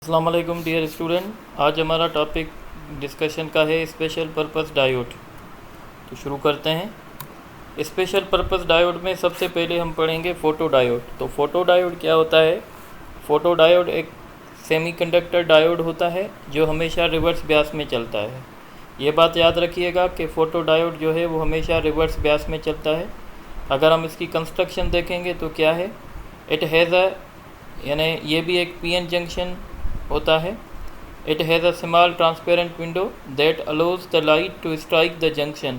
अस्सलाम वालेकुम dear student, आज हमारा टॉपिक डिस्कशन का है स्पेशल पर्पस डायोड। तो शुरू करते हैं। स्पेशल पर्पस डायोड में सबसे पहले हम पढ़ेंगे फोटो डायोड। तो फोटो डायोड क्या होता है? फोटो डायोड एक सेमीकंडक्टर डायोड होता है जो हमेशा रिवर्स ब्यास में चलता है। ये बात याद रखिएगा कि फ़ोटो डायोड जो है वो हमेशा रिवर्स ब्यास में चलता है। अगर हम इसकी कंस्ट्रक्शन देखेंगे तो क्या है, इट हैज़ अ, यानी ये भी एक पीएन जंक्शन होता है। It has a small transparent window that allows the light to strike the junction.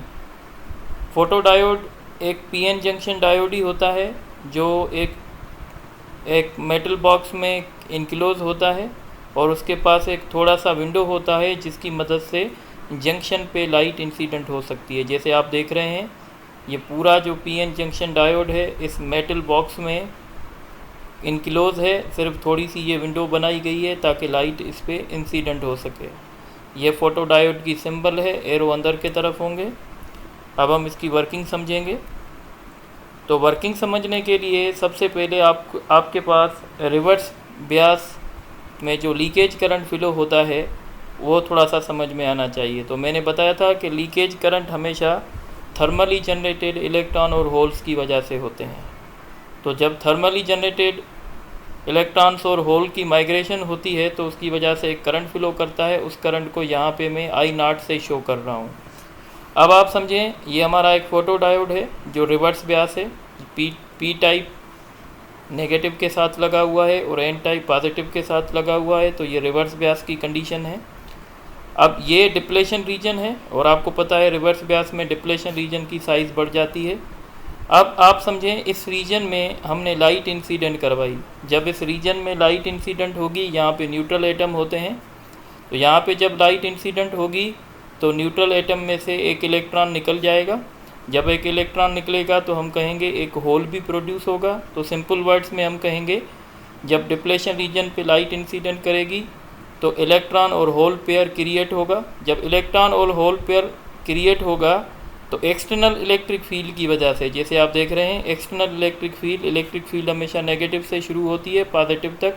Photo diode एक पीएन जंक्शन डायोड ही होता है जो एक मेटल बॉक्स में इनक्लोज होता है और उसके पास एक थोड़ा सा विंडो होता है जिसकी मदद से जंक्शन पे लाइट इंसिडेंट हो सकती है। जैसे आप देख रहे हैं, ये पूरा जो पीएन जंक्शन डायोड है इस मेटल बॉक्स में इनक्लोज है, सिर्फ थोड़ी सी ये विंडो बनाई गई है ताकि लाइट इस पर इंसिडेंट हो सके। ये फ़ोटो डायोड की सिंबल है, एरो अंदर के तरफ होंगे। अब हम इसकी वर्किंग समझेंगे। तो वर्किंग समझने के लिए सबसे पहले आपके पास रिवर्स ब्यास में जो लीकेज करंट फ्लो होता है वो थोड़ा सा समझ में आना चाहिए। तो मैंने बताया था कि लीकेज करंट हमेशा थर्मली जनरेटेड इलेक्ट्रॉन और होल्स की वजह से होते हैं। तो जब थर्मली जनरेटेड इलेक्ट्रॉन्स और होल की माइग्रेशन होती है तो उसकी वजह से एक करंट फ्लो करता है। उस करंट को यहाँ पे मैं I0 से शो कर रहा हूँ। अब आप समझें, ये हमारा एक फ़ोटो डायोड है जो रिवर्स ब्यास है। पी टाइप नेगेटिव के साथ लगा हुआ है और एन टाइप पॉजिटिव के साथ लगा हुआ है। तो ये रिवर्स ब्यास की कंडीशन है। अब ये डिप्लेशन रीजन है और आपको पता है रिवर्स ब्यास में डिप्लेशन रीजन की साइज़ बढ़ जाती है। अब आप समझें, इस रीजन में हमने लाइट इंसिडेंट करवाई। जब इस रीजन में लाइट इंसिडेंट होगी, यहाँ पे न्यूट्रल एटम होते हैं, तो यहाँ पे जब लाइट इंसिडेंट होगी तो न्यूट्रल एटम में से एक इलेक्ट्रॉन निकल जाएगा। जब एक इलेक्ट्रॉन निकलेगा तो हम कहेंगे एक होल भी प्रोड्यूस होगा। तो सिंपल वर्ड्स में हम कहेंगे, जब डिप्लेशन रीजन पे लाइट इंसिडेंट करेगी तो इलेक्ट्रॉन और होल पेयर क्रिएट होगा। जब इलेक्ट्रॉन और होल पेयर क्रिएट होगा तो एक्सटर्नल इलेक्ट्रिक फील्ड की वजह से, जैसे आप देख रहे हैं, एक्सटर्नल इलेक्ट्रिक फील्ड हमेशा नेगेटिव से शुरू होती है पॉजिटिव तक।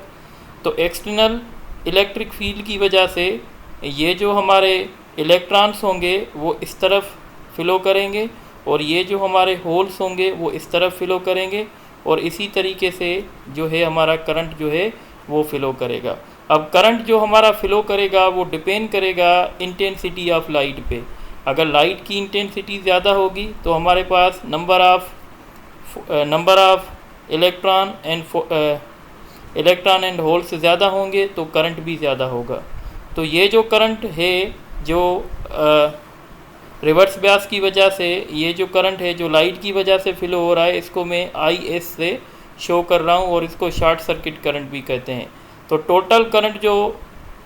तो एक्सटर्नल इलेक्ट्रिक फील्ड की वजह से ये जो हमारे इलेक्ट्रॉन्स होंगे वो इस तरफ फ्लो करेंगे और ये जो हमारे होल्स होंगे वो इस तरफ फ्लो करेंगे और इसी तरीके से जो है हमारा करंट जो है वो फ्लो करेगा। अब करंट जो हमारा फ्लो करेगा वो डिपेंड करेगा इंटेंसिटी ऑफ लाइट पे। अगर लाइट की इंटेंसिटी ज़्यादा होगी तो हमारे पास number of electron and holes ज़्यादा होंगे तो करंट भी ज़्यादा होगा। तो ये जो करंट है जो रिवर्स ब्यास की वजह से, ये जो करंट है जो लाइट की वजह से फ्लो हो रहा है, इसको मैं IS से शो कर रहा हूँ और इसको शॉर्ट सर्किट करंट भी कहते हैं। तो टोटल करंट जो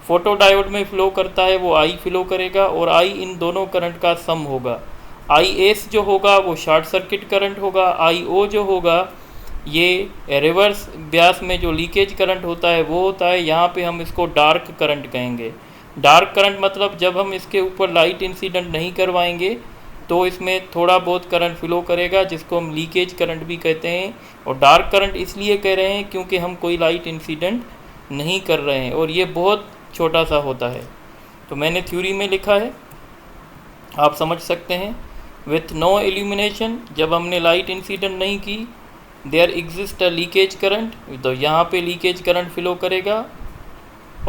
फोटो डायोड में फ़्लो करता है वो I फ्लो करेगा और I इन दोनों करंट का सम होगा। IS जो होगा वो शॉर्ट सर्किट करंट होगा। IO जो होगा ये रिवर्स ब्यास में जो लीकेज करंट होता है वो होता है। यहाँ पे हम इसको डार्क करंट कहेंगे। डार्क करंट मतलब जब हम इसके ऊपर लाइट इंसिडेंट नहीं करवाएंगे तो इसमें थोड़ा बहुत करंट फ्लो करेगा, जिसको हम लीकेज करंट भी कहते हैं। और डार्क करंट इसलिए कह रहे हैं क्योंकि हम कोई लाइट इंसिडेंट नहीं कर रहे हैं और ये बहुत छोटा सा होता है। तो मैंने थ्योरी में लिखा है, आप समझ सकते हैं। विथ नो इल्यूमिनेशन, जब हमने लाइट इंसिडेंट नहीं की, there exist a leakage current. तो यहाँ पे लीकेज करंट फ्लो करेगा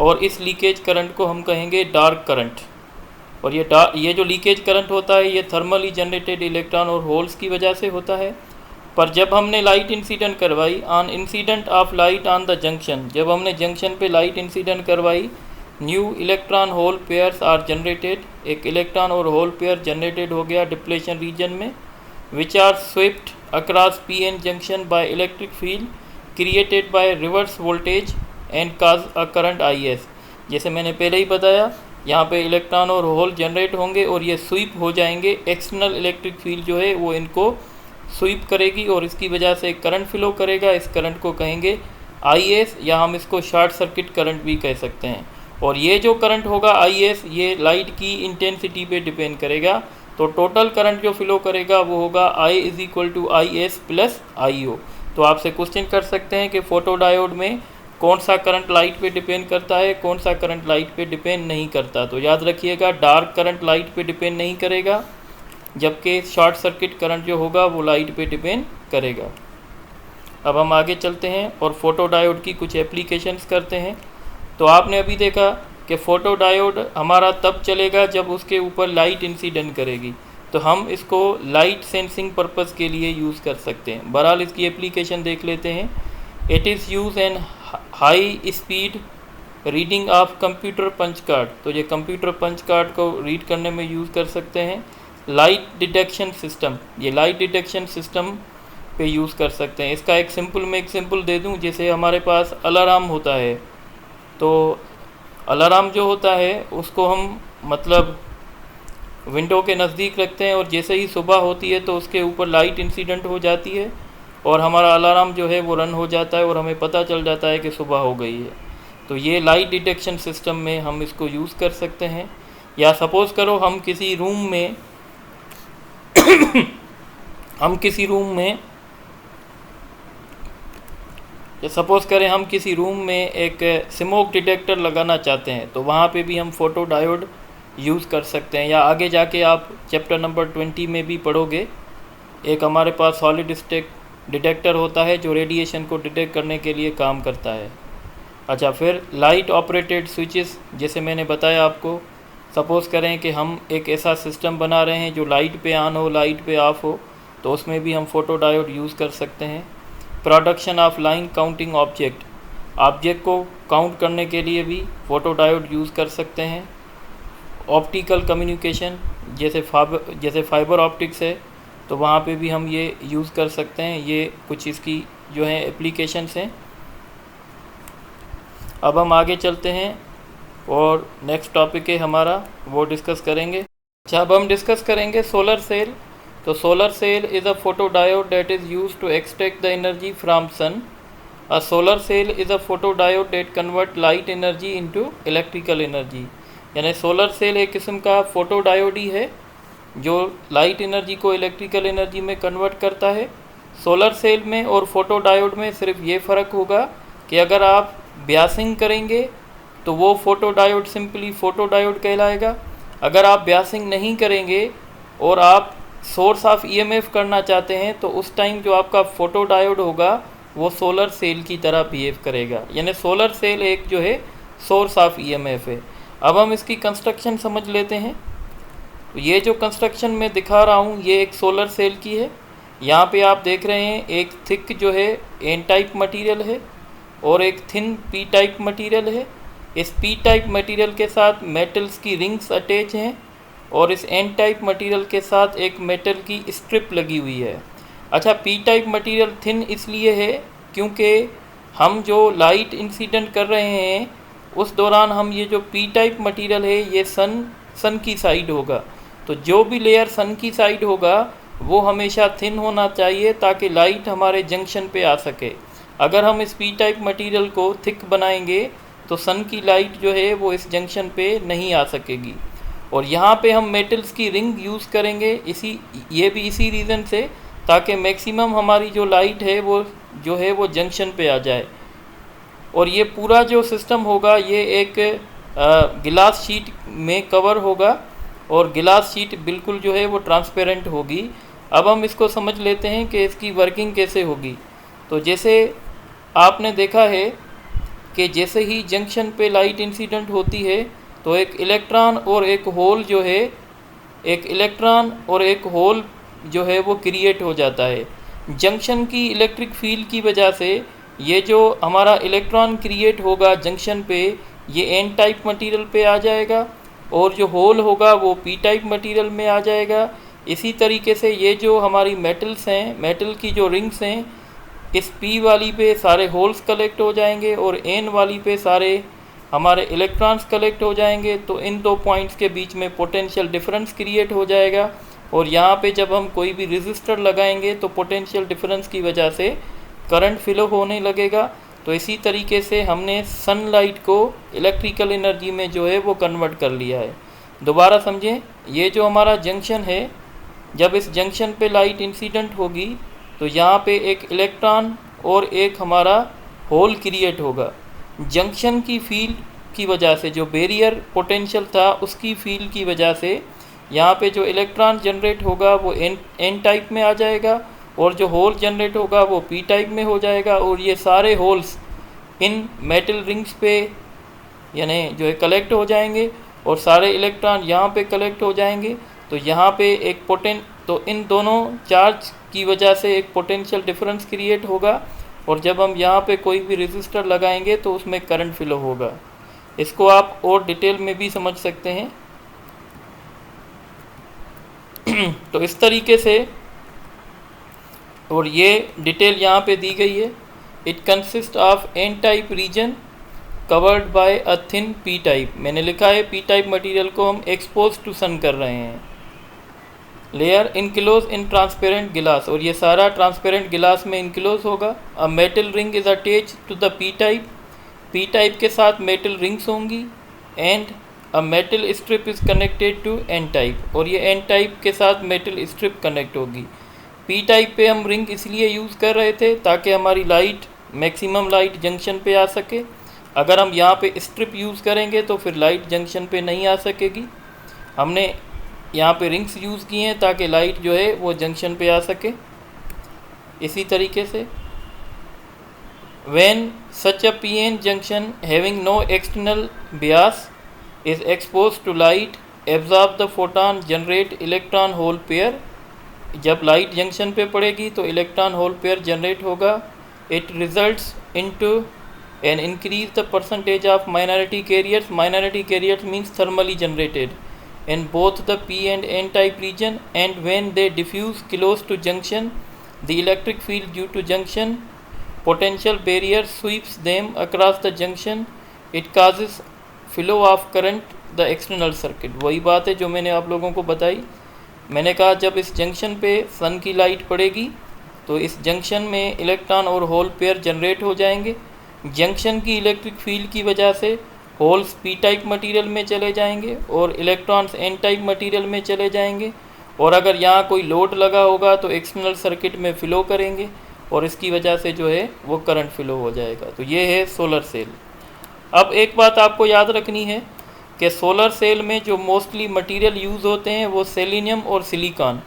और इस लीकेज करंट को हम कहेंगे डार्क करंट। और ये जो लीकेज करंट होता है ये थर्मली जनरेटेड इलेक्ट्रॉन और होल्स की वजह से होता है। पर जब हमने लाइट इंसिडेंट करवाई, on incident of light on the junction, जब हमने जंक्शन पे लाइट इंसिडेंट करवाई, new electron hole pairs are generated. एक इलेक्ट्रॉन और होल पेयर जनरेटेड हो गया डिप्लेशन रीजन में, which are swept across PN junction by electric field created by reverse voltage and cause a current IS। जैसे मैंने पहले ही बताया, यहाँ पे इलेक्ट्रॉन और होल जनरेट होंगे और ये स्वीप हो जाएंगे। एक्सटर्नल इलेक्ट्रिक फील्ड जो है वो इनको स्वीप करेगी और इसकी वजह से करंट फ्लो करेगा। इस करंट को कहेंगे IS या हम इसको शॉर्ट सर्किट करंट भी कह सकते हैं। और ये जो करंट होगा IS ये लाइट की इंटेंसिटी पे डिपेंड करेगा। तो टोटल करंट जो फ्लो करेगा वो होगा I = IS + IO। तो आपसे क्वेश्चन कर सकते हैं कि फ़ोटो डायोड में कौन सा करंट लाइट पे डिपेंड करता है, कौन सा करंट लाइट पे डिपेंड नहीं करता। तो याद रखिएगा, डार्क करंट लाइट पे डिपेंड नहीं करेगा, जबकि शॉर्ट सर्किट करंट जो होगा वो लाइट पे डिपेंड करेगा। अब हम आगे चलते हैं और फोटो डायोड की कुछ एप्लीकेशंस करते हैं। तो आपने अभी देखा कि फ़ोटो डायोड हमारा तब चलेगा जब उसके ऊपर लाइट इंसिडेंट करेगी, तो हम इसको लाइट सेंसिंग पर्पस के लिए यूज़ कर सकते हैं। बहरहाल इसकी एप्लीकेशन देख लेते हैं। It is use in high speed reading of computer punch card. तो ये कंप्यूटर पंच कार्ड को रीड करने में यूज़ कर सकते हैं। लाइट डिटेक्शन सिस्टम, ये लाइट डिटेक्शन सिस्टम पे यूज़ कर सकते हैं। इसका एक एग्जांपल दे दूं, जैसे हमारे पास अलार्म होता है, तो अलार्म जो होता है उसको हम मतलब विंडो के नज़दीक रखते हैं और जैसे ही सुबह होती है तो उसके ऊपर लाइट इंसिडेंट हो जाती है और हमारा अलार्म जो है वो रन हो जाता है और हमें पता चल जाता है कि सुबह हो गई है। तो ये लाइट डिटेक्शन सिस्टम में हम इसको यूज़ कर सकते हैं। या सपोज़ करो हम किसी रूम में सपोज़ करें हम किसी रूम में एक स्मोक डिटेक्टर लगाना चाहते हैं, तो वहाँ पे भी हम फ़ोटो डायोड यूज़ कर सकते हैं। या आगे जाके आप चैप्टर नंबर 20 में भी पढ़ोगे, एक हमारे पास सॉलिड स्टेट डिटेक्टर होता है जो रेडिएशन को डिटेक्ट करने के लिए काम करता है। अच्छा, फिर लाइट ऑपरेटेड स्विचेस, जैसे मैंने बताया आपको, सपोज़ करें कि हम एक ऐसा सिस्टम बना रहे हैं जो लाइट पे ऑन हो, लाइट पे ऑफ हो, तो उसमें भी हम फ़ोटो डायोड यूज़ कर सकते हैं। Production of line counting object को काउंट करने के लिए भी फ़ोटो डायोड यूज़ कर सकते हैं। ऑप्टिकल कम्युनिकेशन, जैसे फाइबर ऑप्टिक्स है, तो वहाँ पे भी हम ये यूज़ कर सकते हैं। ये कुछ इसकी जो है एप्लीकेशंस हैं। अब हम आगे चलते हैं और नेक्स्ट टॉपिक है हमारा, वो डिस्कस करेंगे। अच्छा, अब हम डिस्कस करेंगे सोलर सेल। तो solar cell is a photo diode that is used to extract the energy from sun. A solar cell is a photo diode that convert light energy into electrical energy. यानी solar cell एक किस्म का photo diode ही है जो light energy को electrical energy में convert करता है। सोलर सेल में और फोटो डायोड में सिर्फ ये फ़र्क होगा कि अगर आप ब्यासिंग करेंगे तो वो photo diode simply photo diode कहलाएगा। अगर आप ब्यासिंग नहीं करेंगे और आप सोर्स ऑफ ईएमएफ करना चाहते हैं तो उस टाइम जो आपका फोटो डायोड होगा वो सोलर सेल की तरह बिहेव करेगा। यानी सोलर सेल एक जो है सोर्स ऑफ ईएमएफ है। अब हम इसकी कंस्ट्रक्शन समझ लेते हैं। तो ये जो कंस्ट्रक्शन मैं दिखा रहा हूँ ये एक सोलर सेल की है। यहाँ पे आप देख रहे हैं एक थिक जो है एन टाइप मटेरियल है और एक थिन पी टाइप मटेरियल है। इस पी टाइप मटेरियल के साथ मेटल्स की रिंग्स अटैच हैं और इस एन टाइप मटेरियल के साथ एक मेटल की स्ट्रिप लगी हुई है। अच्छा, पी टाइप मटेरियल थिन इसलिए है क्योंकि हम जो लाइट इंसिडेंट कर रहे हैं उस दौरान हम ये जो पी टाइप मटेरियल है ये सन की साइड होगा। तो जो भी लेयर सन की साइड होगा वो हमेशा थिन होना चाहिए ताकि लाइट हमारे जंक्शन पे आ सके। अगर हम इस पी टाइप मटेरियल को थिक बनाएंगे तो सन की लाइट जो है वो इस जंक्शन पे नहीं आ सकेगी। और यहाँ पे हम मेटल्स की रिंग यूज़ करेंगे इसी रीज़न से, ताकि मैक्सिमम हमारी जो लाइट है वो जो है वो जंक्शन पे आ जाए। और ये पूरा जो सिस्टम होगा ये एक गिलास शीट में कवर होगा और गिलास शीट बिल्कुल जो है वो ट्रांसपेरेंट होगी। अब हम इसको समझ लेते हैं कि इसकी वर्किंग कैसे होगी। तो जैसे आपने देखा है कि जैसे ही जंक्शन पे लाइट इंसिडेंट होती है तो एक इलेक्ट्रॉन और एक होल जो है वो क्रिएट हो जाता है। जंक्शन की इलेक्ट्रिक फील्ड की वजह से ये जो हमारा इलेक्ट्रॉन क्रिएट होगा जंक्शन पे ये एन टाइप मटेरियल पे आ जाएगा और जो होल होगा वो पी टाइप मटेरियल में आ जाएगा। इसी तरीके से ये जो हमारी मेटल्स हैं, मेटल की जो रिंग्स हैं, इस पी वाली पे सारे होल्स कलेक्ट हो जाएंगे और एन वाली पे सारे हमारे इलेक्ट्रॉन्स कलेक्ट हो जाएंगे। तो इन दो पॉइंट्स के बीच में पोटेंशियल डिफरेंस क्रिएट हो जाएगा और यहाँ पे जब हम कोई भी रेजिस्टर लगाएंगे तो पोटेंशियल डिफरेंस की वजह से करंट फ्लो होने लगेगा। तो इसी तरीके से हमने सनलाइट को इलेक्ट्रिकल एनर्जी में जो है वो कन्वर्ट कर लिया है। दोबारा समझें, ये जो हमारा जंक्शन है, जब इस जंक्शन पे लाइट इंसिडेंट होगी तो यहाँ पे एक इलेक्ट्रॉन और एक हमारा होल क्रिएट होगा। जंक्शन की फील्ड की वजह से, जो बैरियर पोटेंशियल था उसकी फील्ड की वजह से यहाँ पे जो इलेक्ट्रॉन जनरेट होगा वो एन टाइप में आ जाएगा, और जो होल जनरेट होगा वो पी टाइप में हो जाएगा। और ये सारे होल्स इन मेटल रिंग्स पे यानी जो है कलेक्ट हो जाएंगे, और सारे इलेक्ट्रॉन यहाँ पे कलेक्ट हो जाएंगे। तो यहाँ पे एक तो इन दोनों चार्ज की वजह से एक पोटेंशियल डिफरेंस क्रिएट होगा, और जब हम यहाँ पे कोई भी रेजिस्टर लगाएंगे तो उसमें करंट फ्लो होगा। इसको आप और डिटेल में भी समझ सकते हैं। तो इस तरीके से, और ये डिटेल यहाँ पे दी गई है। It consist of N type region covered by a thin P type. मैंने लिखा है पी टाइप मटेरियल को हम एक्सपोज टू सन कर रहे हैं। लेयर इनक्लोज इन ट्रांसपेरेंट गिलास, और ये सारा ट्रांसपेरेंट गिलास में इनक्लोज होगा। A metal ring is attach to the P type, P type के साथ मेटल रिंग्स होंगी। And a metal strip is connected to N type, और ये एन टाइप के साथ मेटल स्ट्रिप कनेक्ट होगी। पी टाइप पे हम रिंग इसलिए यूज़ कर रहे थे ताकि हमारी लाइट मैक्सिमम लाइट जंक्शन पे आ सके। अगर हम यहाँ पे स्ट्रिप यूज़ करेंगे तो फिर लाइट जंक्शन पे नहीं आ सकेगी। हमने यहाँ पे रिंग्स यूज़ किए हैं ताकि लाइट जो है वो जंक्शन पे आ सके। इसी तरीके से when such a PN junction having no external bias is exposed to light absorb the photon generate electron hole pair। जब लाइट जंक्शन पे पड़ेगी तो इलेक्ट्रॉन होल पेयर जनरेट होगा। It results into an increase the percentage of minority carriers. Minority carriers means thermally generated in both the P and N type region, and when they diffuse close to junction the electric field due to junction potential barrier sweeps them across the junction, it causes flow of current the external circuit। वही बात है जो मैंने आप लोगों को बताई। मैंने कहा जब इस जंक्शन पे सन की लाइट पड़ेगी तो इस जंक्शन में इलेक्ट्रॉन और होल पेयर जनरेट हो जाएंगे। जंक्शन की इलेक्ट्रिक फील्ड की वजह से होल्स पी टाइप मटेरियल में चले जाएंगे और इलेक्ट्रॉन्स एन टाइप मटेरियल में चले जाएंगे, और अगर यहाँ कोई लोड लगा होगा तो एक्सटर्नल सर्किट में फ़्लो करेंगे, और इसकी वजह से जो है वो करंट फ़्लो हो जाएगा। तो ये है सोलर सेल। अब एक बात आपको याद रखनी है कि सोलर सेल में जो मोस्टली मटेरियल यूज़ होते हैं वो सेलेनियम और सिलिकॉन।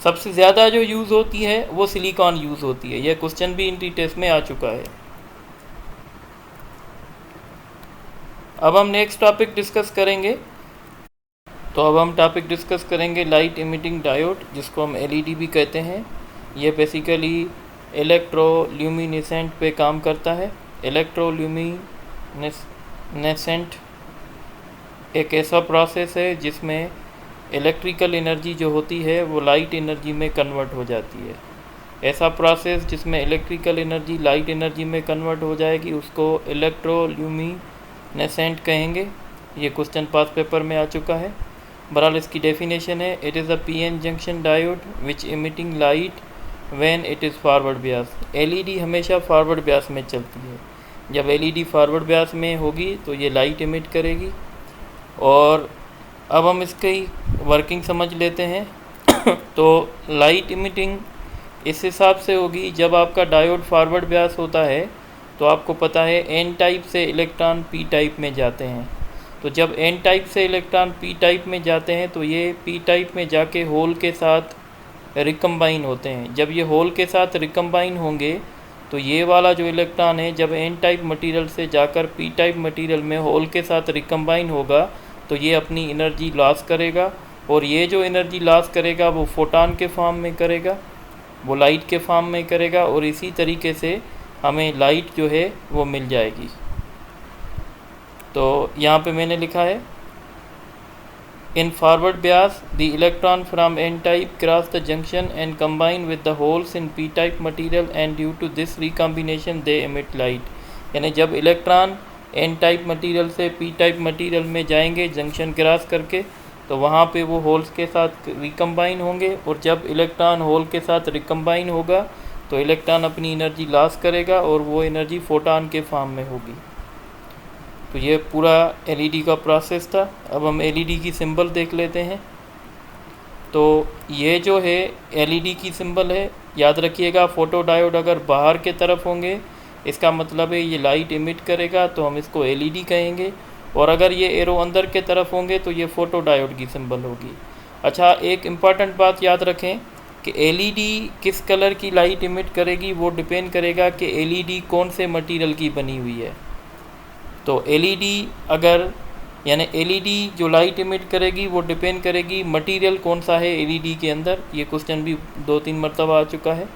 सबसे ज़्यादा जो यूज़ होती है वो सिलिकॉन यूज़ होती है। यह क्वेश्चन भी इंट्री टेस्ट में आ चुका है। अब हम नेक्स्ट टॉपिक डिस्कस करेंगे। तो अब हम टॉपिक डिस्कस करेंगे लाइट इमिटिंग डायोड, जिसको हम एलईडी भी कहते हैं। ये बेसिकली इलेक्ट्रोल्यूमिनेसेंट पे काम करता है। इलेक्ट्रोल्यूमिनेसेंट एक ऐसा प्रोसेस है जिसमें इलेक्ट्रिकल एनर्जी जो होती है वो लाइट एनर्जी में कन्वर्ट हो जाती है। ऐसा प्रोसेस जिसमें इलेक्ट्रिकल एनर्जी लाइट एनर्जी में कन्वर्ट हो जाएगी उसको इलेक्ट्रोल्यूमिनेसेंट कहेंगे। ये क्वेश्चन पास पेपर में आ चुका है। बहरहाल इसकी डेफिनेशन है, it is a PN junction diode which emitting light when it is forward Beas. LED हमेशा फॉरवर्ड ब्यास में चलती है। जब एलईडी फॉरवर्ड ब्यास में होगी तो ये लाइट इमिट करेगी। और अब हम इसकी वर्किंग समझ लेते हैं। तो लाइट इमिटिंग इस हिसाब से होगी, जब आपका डायोड फॉरवर्ड ब्यास होता है तो आपको पता है एन टाइप से इलेक्ट्रॉन पी टाइप में जाते हैं। तो जब एन टाइप से इलेक्ट्रॉन पी टाइप में जाते हैं तो ये पी टाइप में जाके होल के साथ रिकम्बाइन होते हैं। जब ये होल के साथ रिकम्बाइन होंगे तो ये वाला जो इलेक्ट्रॉन है जब एन टाइप मटेरियल से जाकर पी टाइप मटेरियल में होल के साथ रिकम्बाइन होगा तो ये अपनी एनर्जी लॉस करेगा, और ये जो एनर्जी लॉस करेगा वो फोटॉन के फॉर्म में करेगा, वो लाइट के फॉर्म में करेगा, और इसी तरीके से हमें लाइट जो है वो मिल जाएगी। तो यहाँ पे मैंने लिखा है in forward bias the electron from N type cross the junction and combine with the holes in P type material and due to this recombination they emit light. यानी जब इलेक्ट्रॉन एन टाइप मटेरियल से P type material में जाएंगे junction cross करके तो वहाँ पे वो होल्स के साथ रिकम्बाइन होंगे, और जब इलेक्ट्रॉन होल के साथ रिकम्बाइन होगा तो इलेक्ट्रॉन अपनी एनर्जी लॉस करेगा और वो एनर्जी फोटॉन के फॉर्म में होगी। तो ये पूरा एलईडी का प्रोसेस था। अब हम एलईडी की सिंबल देख लेते हैं। तो ये जो है एलईडी की सिंबल है, याद रखिएगा फोटो डायोड अगर बाहर के तरफ होंगे इसका मतलब है ये लाइट इमिट करेगा, तो हम इसको एलईडी कहेंगे। और अगर ये एरो अंदर के तरफ होंगे तो ये फोटो डायोड की सिंबल होगी। अच्छा, एक इम्पॉर्टेंट बात याद रखें कि एलईडी किस कलर की लाइट इमिट करेगी वो डिपेंड करेगा कि एलईडी कौन से मटेरियल की बनी हुई है। तो एलईडी अगर यानी एलईडी जो लाइट इमिट करेगी वो डिपेंड करेगी मटेरियल कौन सा है एलईडी के अंदर। ये क्वेश्चन भी 2-3 मरतबा आ चुका है।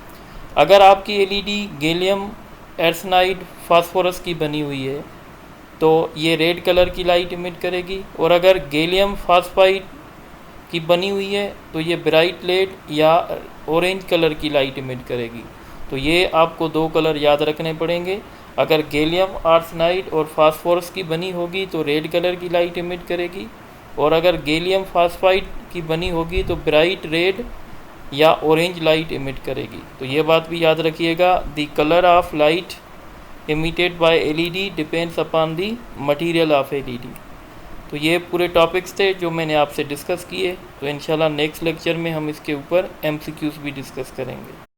अगर आपकी एलईडी गैलियम आर्सेनाइड फास्फोरस की बनी हुई है तो ये रेड कलर की लाइट इमिट करेगी, और अगर गैलियम फास्फाइड की बनी हुई है तो ये ब्राइट रेड या ऑरेंज कलर की लाइट इमिट करेगी। तो ये आपको 2 कलर याद रखने पड़ेंगे। अगर गैलियम आर्सेनाइड और फास्फोरस की बनी होगी तो रेड कलर की लाइट इमिट करेगी, और अगर गैलियम फास्फाइड की बनी होगी तो ब्राइट रेड या ऑरेंज लाइट इमिट करेगी। तो ये बात भी याद रखिएगा, the colour of light emitted by LED depends upon the material of LED. तो ये पूरे टॉपिक्स थे जो मैंने आपसे डिस्कस किए। तो इंशाल्लाह नेक्स्ट लेक्चर में हम इसके ऊपर एमसीक्यूज़ भी डिस्कस करेंगे।